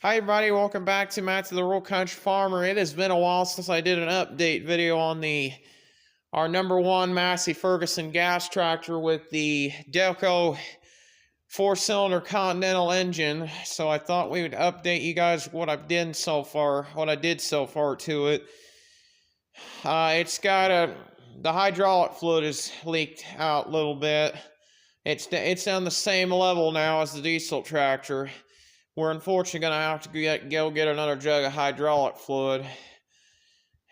Hi everybody, welcome back to Matt the Rural Country Farmer. It has been a while since I did an update video on our number one Massey Ferguson gas tractor with the Delco 4-cylinder Continental engine. So I thought we would update you guys what I did so far to it. It's got the hydraulic fluid is leaked out a little bit. It's on the same level now as the diesel tractor. We're unfortunately going to have to go get another jug of hydraulic fluid.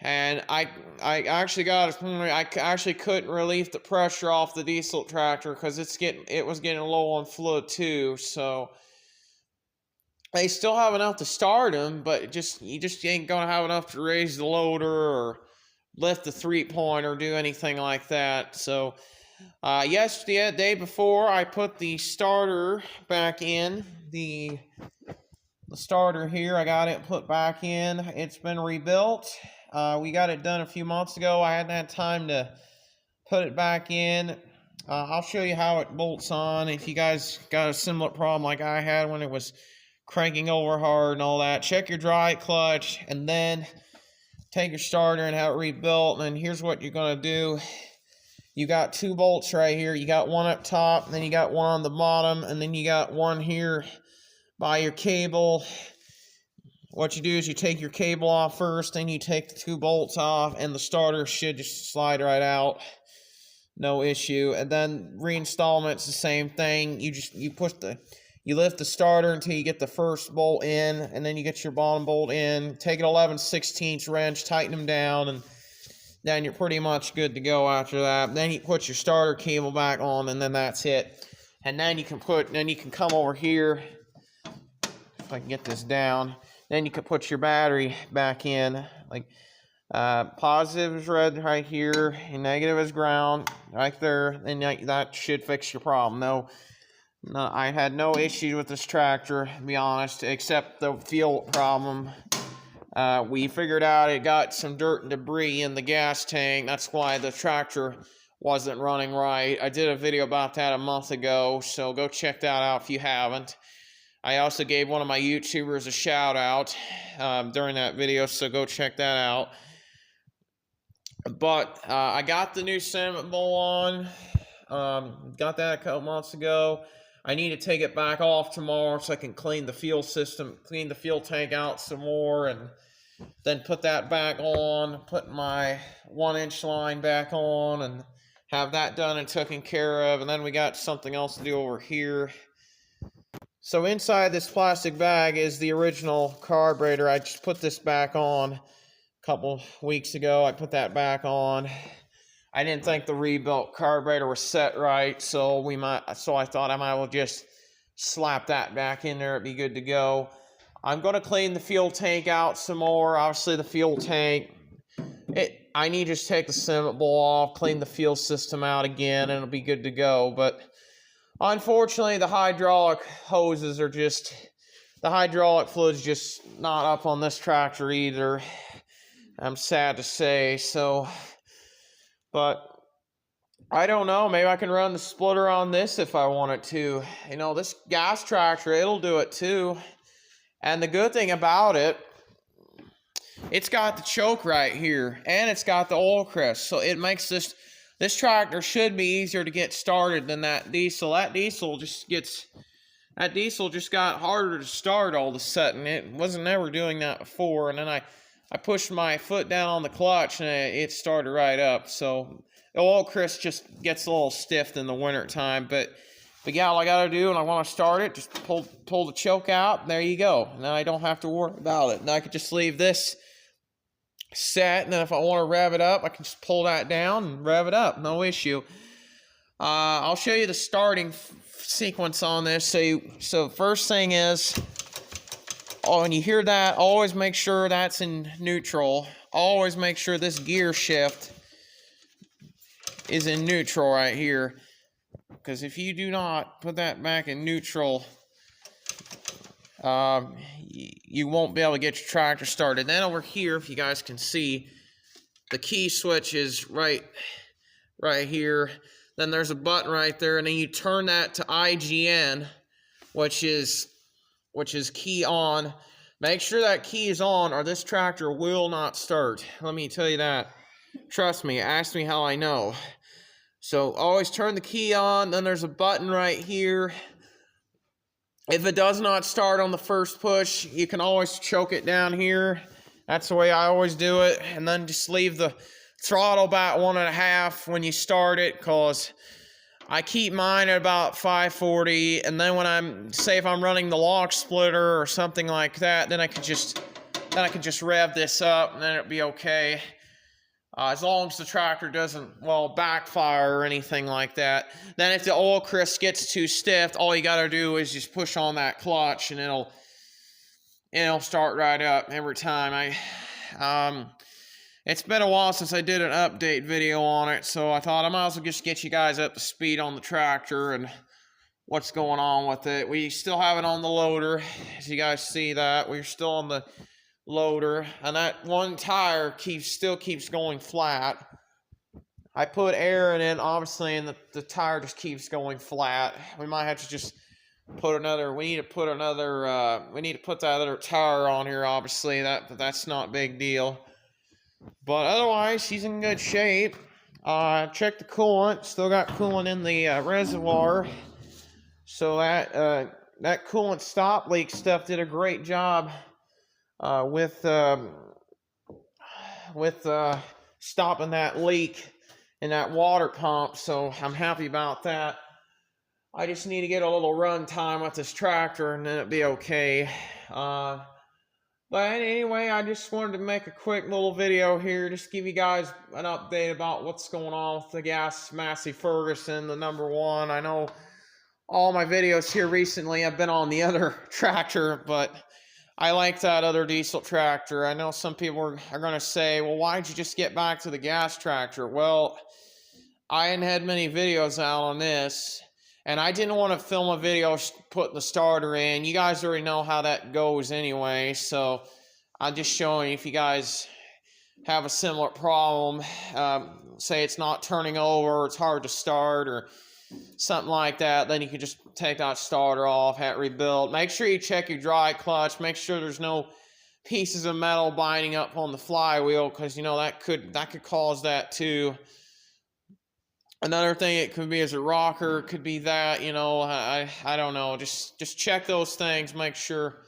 And I actually couldn't relieve the pressure off the diesel tractor because it was getting low on fluid too. So they still have enough to start them, but you just ain't going to have enough to raise the loader or lift the 3-point or do anything like that. So yesterday, the day before, I put the starter back in. The starter here, I got it put back in. It's been rebuilt. We got it done a few months ago. I hadn't had time to put it back in. I'll show you how it bolts on. If you guys got a similar problem like I had when it was cranking over hard and all that, check your dry clutch and then take your starter and have it rebuilt. And here's what you're going to do. You got 2 bolts right here. You got one up top, and then you got one on the bottom, and then you got one here by your cable. What you do is you take your cable off first, then you take the 2 bolts off, and the starter should just slide right out. No issue. And then reinstallment's the same thing. You lift the starter until you get the first bolt in, and then you get your bottom bolt in. Take an 11/16 wrench, tighten them down, and then you're pretty much good to go after that. Then you put your starter cable back on, and then that's it. And then you can come over here. If I can get this down, then you can put your battery back in. Like positive is red right here, and negative is ground right there, and that should fix your problem. No, I had no issues with this tractor, to be honest, except the fuel problem. We figured out it got some dirt and debris in the gas tank. That's why the tractor wasn't running right. I did a video about that a month ago, so go check that out if you haven't. I also gave one of my YouTubers a shout out during that video, so go check that out. But I got the new sediment bowl on. Got that a couple months ago. I need to take it back off tomorrow so I can clean the fuel tank out some more, and then put that back on, put my 1-inch line back on, and have that done and taken care of. And then we got something else to do over here. So inside this plastic bag is the original carburetor. I just put this back on a couple weeks ago. I put that back on. I didn't think the rebuilt carburetor was set right, so I thought I might as well just slap that back in there. It'd be good to go. I'm going to clean the fuel tank out some more. Obviously, the fuel tank, I need to just take the sediment bowl off, clean the fuel system out again, and it'll be good to go. But unfortunately, the hydraulic fluid's just not up on this tractor either. I'm sad to say, so... But I don't know, maybe I can run the splitter on this if I wanted to. You know, this gas tractor, it'll do it too. And the good thing about it, it's got the choke right here, and it's got the oil crest. So it makes this tractor should be easier to get started than that diesel. That diesel just got harder to start all of a sudden. It wasn't ever doing that before, and then I pushed my foot down on the clutch, and it started right up. So the oil crest just gets a little stiff in the winter time. But yeah, all I got to do when I want to start it, just pull the choke out, and there you go. And then I don't have to worry about it. And I could just leave this set, and then if I want to rev it up, I can just pull that down and rev it up. No issue. I'll show you the starting sequence on this. So first thing is... Oh, and you hear that, always make sure that's in neutral. Always make sure this gear shift is in neutral right here. Because if you do not put that back in neutral, you won't be able to get your tractor started. Then over here, if you guys can see, the key switch is right here. Then there's a button right there, and then you turn that to IGN, which is key on. Make sure that key is on or this tractor will not start. Let me tell you that. Trust me, ask me how I know. So always turn the key on, then there's a button right here. If it does not start on the first push, you can always choke it down here. That's the way I always do it. And then just leave the throttle about 1.5 when you start it, because I keep mine at about 540, and then when say if I'm running the log splitter or something like that, then I could just rev this up, and then it'll be okay. As long as the tractor doesn't, well, backfire or anything like that. Then if the oil crisp gets too stiff, all you gotta do is just push on that clutch, and it'll start right up every time. It's been a while since I did an update video on it, so I thought I might as well just get you guys up to speed on the tractor and what's going on with it. We still have it on the loader, as you guys see that. We're still on the loader, and that one tire still keeps going flat. I put air in it, obviously, and the tire just keeps going flat. We might have to just put another, we need to put that other tire on here, obviously. That's not a big deal. But otherwise, she's in good shape. Check the coolant. Still got coolant in the reservoir. So that coolant stop leak stuff did a great job with stopping that leak in that water pump. So I'm happy about that. I just need to get a little run time with this tractor, and then it'll be okay. But anyway, I just wanted to make a quick little video here, just give you guys an update about what's going on with the gas Massey Ferguson, the #1. I know all my videos here recently have been on the other tractor, but I like that other diesel tractor. I know some people are going to say, well, why'd you just get back to the gas tractor? Well, I hadn't had many videos out on this, and I didn't want to film a video putting the starter in. You guys already know how that goes anyway, so I'm just showing you if you guys have a similar problem, say it's not turning over, or it's hard to start, or something like that, then you can just take that starter off, have it rebuilt. Make sure you check your dry clutch. Make sure there's no pieces of metal binding up on the flywheel, because you know that could cause that too. Another thing it could be is a rocker, could be that, you know, I don't know. Just check those things, make sure,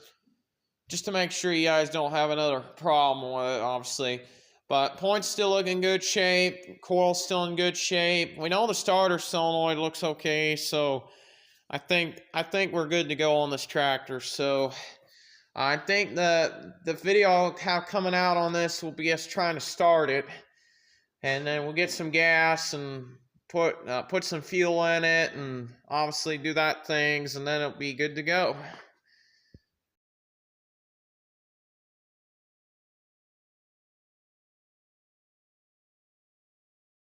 just to make sure you guys don't have another problem with it, obviously. But point's still looking in good shape, coil's still in good shape. We know the starter solenoid looks okay, so I think we're good to go on this tractor. So I think the video I'll have coming out on this will be us trying to start it, and then we'll get some gas and put some fuel in it, and obviously do that things, and then it'll be good to go.